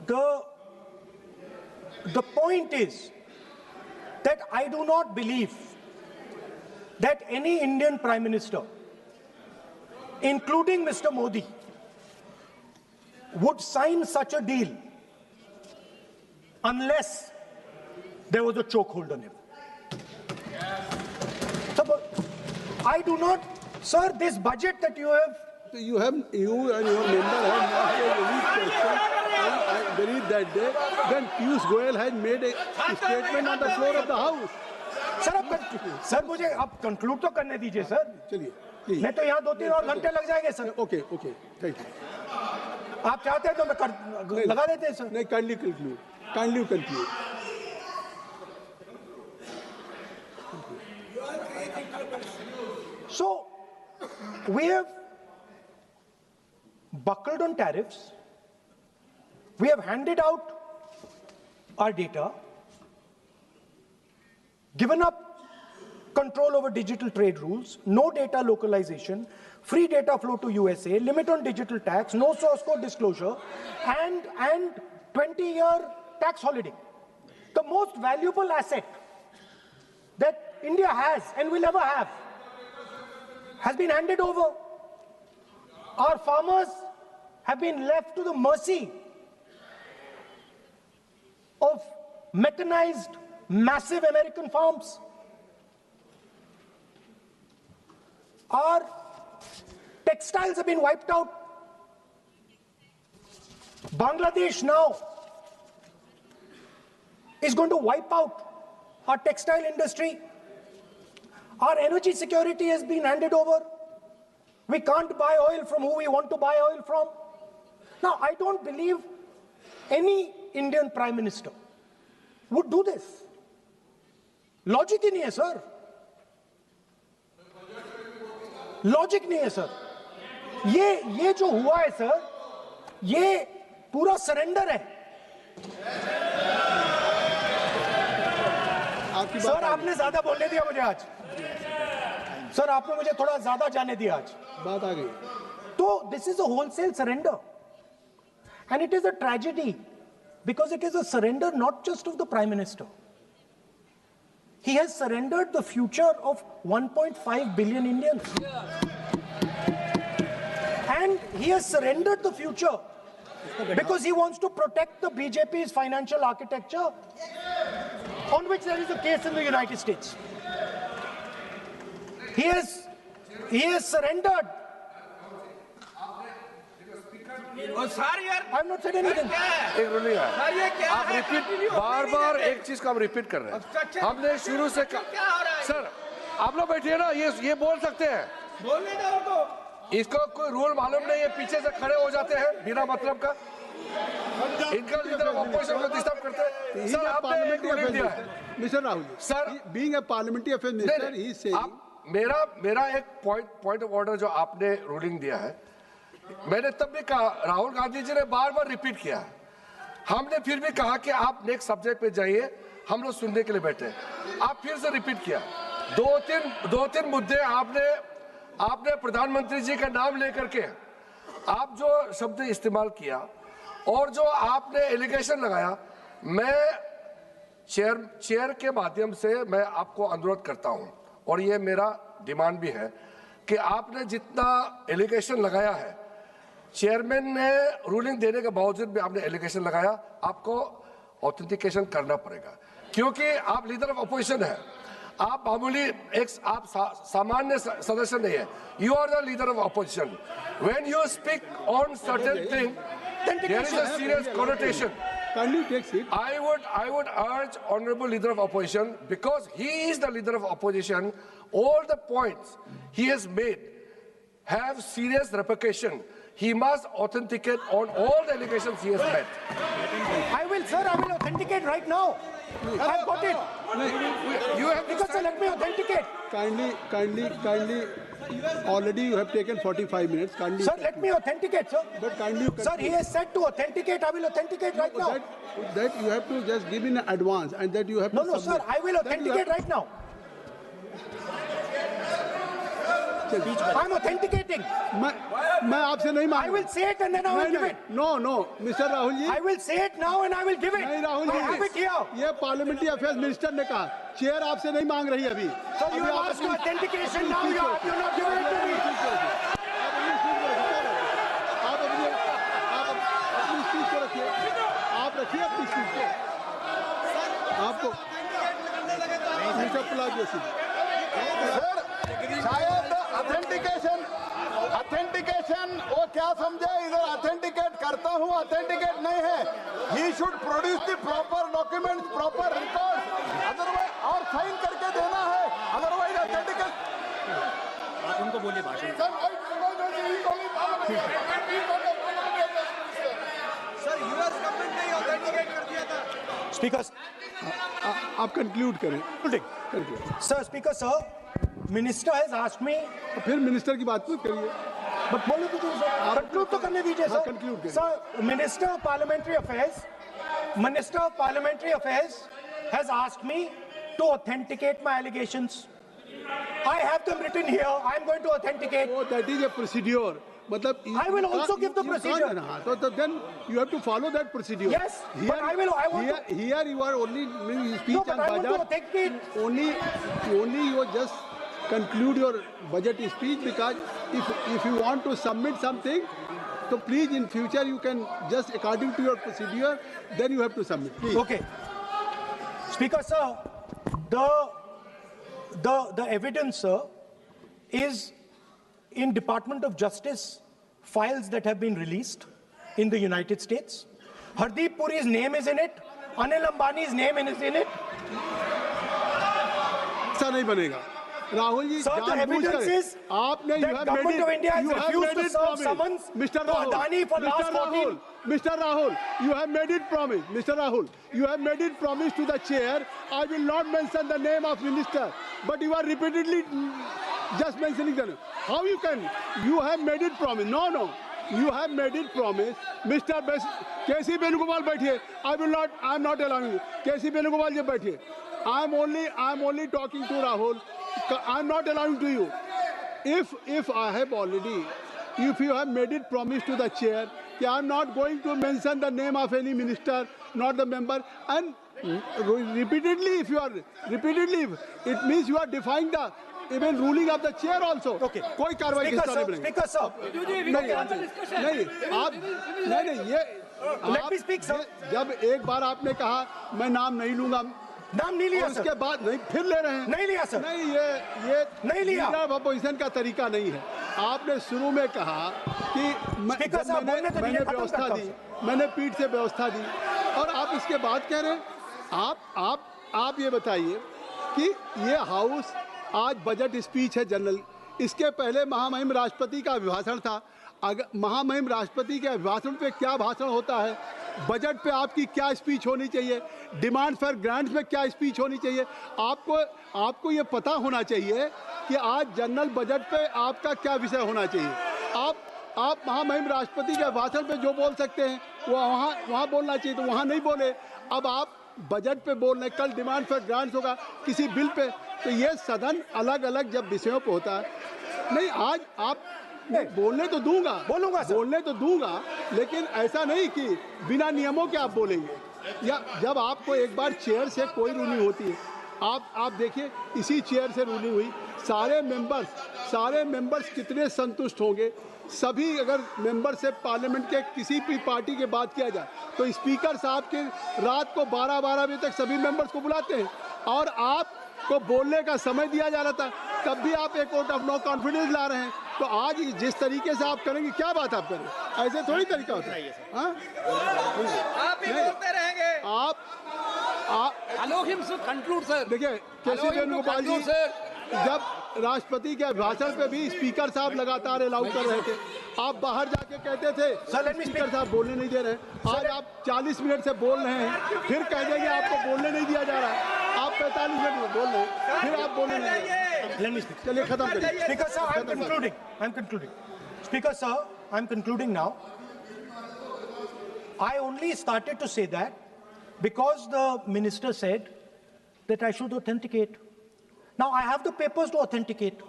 the point is that I do not believe that any Indian Prime Minister, including Mr. Modi, would sign such a deal unless there was a chokehold on him. So, I do not, sir, this budget that you have. You and your member have not had any question. I believe that day when Piyush Goyal had made a statement on the floor of the House. Sir मुझे आप conclude तो करने दीजिए sir. चलिए, नहीं तो यहाँ 2-3 और घंटे लग जाएंगे सर. Okay, thank you. आप चाहते हैं तो मैं लगा देते हैं सर. नहीं, kindly conclude. So, we have buckled on tariffs. We have handed out our data, given up control over digital trade rules, no data localization, free data flow to USA, limit on digital tax, no source code disclosure, and 20-year tax holiday. The most valuable asset that India has and will ever have has been handed over. Our farmers have been left to the mercy of mechanized, massive American farms. Our textiles have been wiped out. Bangladesh now is going to wipe out our textile industry. Our energy security has been handed over. We can't buy oil from who we want to buy oil from. Now, I don't believe any Indian Prime Minister would do this. Logic ही नहीं है sir. Logic नहीं है sir. ये जो हुआ है sir, ये पूरा सरेंडर है. सर आपने ज्यादा बोलने दिया मुझे आज. सर आपने मुझे थोड़ा ज्यादा जाने दिया आज. बात आ गई. तो this is a wholesale surrender, and it is a tragedy because it is a surrender not just of the Prime Minister. He has surrendered the future of 1.5 billion Indians. And he has surrendered the future because he wants to protect the BJP's financial architecture, on which there is a case in the United States. He has surrendered. I have not said anything. एक ruling है. आप repeat बार-बार एक चीज को हम repeat कर रहे हैं. हमने शुरू से सर आप लोग बैठिए ना. ये बोल सकते हैं. बोलने दो तो. इसको कोई रूल मालूम नहीं है. पीछे से खड़े हो जाते हैं बिना मतलब का. इनका लीडर ऑपोजिशन को डिस्टर्ब करते हैं. सर आपने एक रूलिंग दिया है. Mister Rahul sir, being a parliamentary affair minister, he is saying. मेरा एक पॉइंट ऑफ ऑर्डर जो आपने रूलिंग दिया है, मैंने तब भी कहा, राहुल गांधी जी ने बार-बार रिपीट किया. हमने फिर भी कहा कि आप नेक्स्ट सब्जेक्ट पे जाइए, हम लोग सुनने के लिए बैठे. आप फिर से रिपीट किया. दो तीन मुद्दे आपने प्रधानमंत्री जी का नाम लेकर के आप जो शब्द इस्तेमाल किया और जो आपने एलिगेशन लगाया, मैं चेयर के माध्यम से मैं आपको अनुरोध करता हूं और ये मेरा डिमांड भी है कि आपने जितना एलिगेशन लगाया है, चेयरमैन ने रूलिंग देने के बावजूद भी आपने एलिगेशन लगाया, आपको ऑथेंटिकेशन करना पड़ेगा क्योंकि आप लीडर ऑफ अपोजिशन है. आप मामूली आप सामान्य सदस्य नहीं है. You are the leader of opposition. When you speak on certain thing, there is a serious connotation. I would urge Honorable Leader of Opposition, because he is the Leader of Opposition, all the points he has made have serious repercussion. He must authenticate on all the allegations he has made. I will authenticate right now. I've got it. You have because let me authenticate. Kindly. Already you have taken 45 minutes. Kindly. Sir, let me authenticate, sir. But kindly. Sir, he has said to authenticate. I will authenticate right now. That you have to just give in advance, and that you have to. No, sir. I will authenticate right now. I'm authenticating. मैं आपसे नहीं मांग I will say it and then I will give it. No mister Rahul ji, I will say it now and I will give it. नहीं Rahul I have it ji, here. ये parliamentary affairs minister ने कहा, chair आपसे नहीं मांग रही अभी। So you have asked for authentication now. You're not giving it to me. आप अपनी स्पीच को रखिए, आप रखिए अपनी स्पीच को। आपको मिस्टर पलाज जोशी, शायद ऑथेंटिकेशन वो क्या समझे, इधर ऑथेंटिकेट करता हूँ, ऑथेंटिकेट नहीं है। He should produce the proper document, proper record, otherwise और साइन करके देना है, अदरवाइज ऑथेंटिकेट। आप उनको बोलिए भाषण। सर यूएस गवर्नमेंट ने ऑथेंटिकेट कर दिया था। Speaker, आप कंक्लूड करें। sir, Speaker, sir, Minister has asked me. फिर मिनिस्टर की बात मत करिए। But बोलो तो सर, conclude तो करने दीजिए हाँ, सर। conclude करिए। Sir, Minister of Parliamentary Affairs has asked me to authenticate my allegations. I have them written here. I am going to authenticate. Oh, that is a procedure. मतलब I will also give the procedure. So then you have to follow that procedure. Yes, but I want to. Here you are only doing speech No, on but I want to budget. authenticate. Only you just conclude your budget speech, because if you want to submit something, so please in future you can just according to your procedure, then you have to submit. Please. Okay. Speaker, sir, the evidence, sir, is in Department of Justice files that have been released in the United States. Hardeep Puri's name is in it. Anil Ambani's name is in it. ऐसा नहीं बनेगा Rahul ji, Sir, the evidence is आपने that government of India has refused to serve summons to Adani for last 14. Mr. Rahul, you have made it promise. Mr. Rahul, you have made it promise to the chair. I will not mention the name of minister, but you are repeatedly just mentioning the name. How you can? You have made it promise. No. You have made it promise. Mr. K.C. Venugopal बैठिए. I am not allowing you. K.C. Venugopal जी बैठिए. I am only talking to Rahul. I am not allowing to you. If I have already, if you have made it promise to the chair, I am not going to mention the name of any minister, not the member, and repeatedly, it means you are defying the even ruling of the chair also. Okay. कोई कार्रवाई के साथ नहीं बनेगी. Speaker, sir. नहीं ये Let me speak, sir. जब एक बार आपने कहा मैं नाम नहीं लूंगा, नाम नहीं लिया, उसके सर. बाद नहीं फिर ले रहे हैं. नहीं लिया, सर. नहीं ये नहीं लिया. लीडर ऑफ अपोजिशन का तरीका नहीं है. आपने शुरू में कहा कि Speaker, sir, बोलने तो मैंने दीजिए, खत्म व्यवस्था करता दी, हूं. मैंने पीठ से व्यवस्था दी, और आप इसके बाद कह रहे हैं. आप ये बताइए कि ये हाउस आज बजट स्पीच है जनरल. इसके पहले महामहिम राष्ट्रपति का अभिभाषण था. अगर महामहिम राष्ट्रपति के अभिभाषण पे क्या भाषण होता है, बजट पे आपकी क्या स्पीच होनी चाहिए, डिमांड फॉर ग्रांट्स में क्या स्पीच होनी चाहिए, आपको ये पता होना चाहिए कि आज जनरल बजट पे आपका क्या विषय होना चाहिए. आप महामहिम राष्ट्रपति के भाषण पे जो बोल सकते हैं वो वहाँ बोलना चाहिए, तो वहाँ नहीं बोले. अब आप बजट पे बोल रहे, कल डिमांड फॉर ग्रांट्स होगा किसी बिल पे, तो ये सदन अलग अलग जब विषयों पे होता है. नहीं, आज आप बोलने तो दूंगा, लेकिन ऐसा नहीं कि बिना नियमों के आप बोलेंगे. या जब आपको एक बार चेयर से कोई रूलिंग होती है, आप देखिए इसी चेयर से रूलिंग हुई, सारे मेंबर्स कितने संतुष्ट होंगे. सभी अगर मेंबर से पार्लियामेंट के किसी भी पार्टी के बात किया जाए तो स्पीकर साहब के रात को 12 बजे तक सभी मेंबर्स को बुलाते हैं, और आपको बोलने का समय दिया जा रहा था. तब भी आप एक वोट ऑफ नो कॉन्फिडेंस ला रहे हैं. तो आज जिस तरीके से आप करेंगे, क्या बात आप करें, ऐसे थोड़ी तरीका होता है. आप ही बोलते रहेंगे. देखिए केसी वेणुगोपाल जी जब राष्ट्रपति के भाषण पे भी स्पीकर साहब लगातार अलाउ कर रहे थे. आप बाहर जाके कहते थे स्पीकर साहब बोलने नहीं दे रहे. आज आप 40 मिनट से बोल रहे हैं, फिर कह देंगे आपको बोलने नहीं दिया जा रहा है. आप 45 मिनट में बोल रहे हैं, फिर आप बोलने नहीं दे रहे. चलिए खत्म करिए. Speaker, sir, I'm concluding. Speaker, sir, I'm concluding now. I only started to say that because the minister said that I should authenticate. Now I have the papers to authenticate.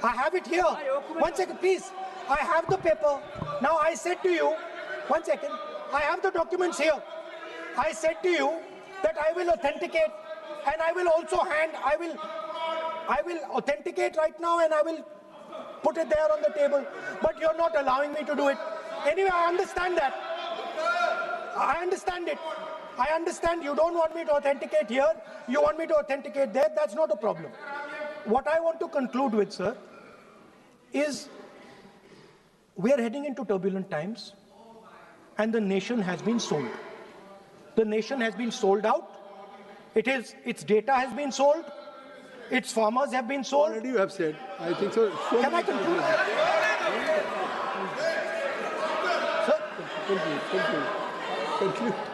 I have it here. 1 second, please. I have the paper. Now I said to you, 1 second, I have the documents here. I said to you that I will authenticate and I will also I will authenticate right now and I will put it there on the table. But you're not allowing me to do it. Anyway, I understand that. I understand it. I understand you don't want me to authenticate here. You want me to authenticate there. That's not a problem. What I want to conclude with, sir, is we are heading into turbulent times and the nation has been sold. The nation has been sold out. Its data has been sold. Its farmers have been sold. Already you have said. I think so. Can I conclude?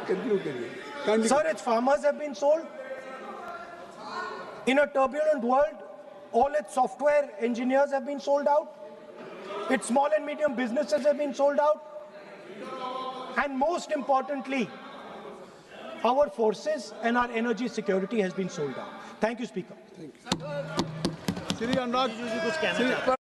Conclude. Sir, its farmers have been sold. In a turbulent world, all its software engineers have been sold out. Its small and medium businesses have been sold out. And most importantly, our forces and our energy security has been sold out. Thank you, Speaker. Shri Anurag, कुछ कहना चाहते हैं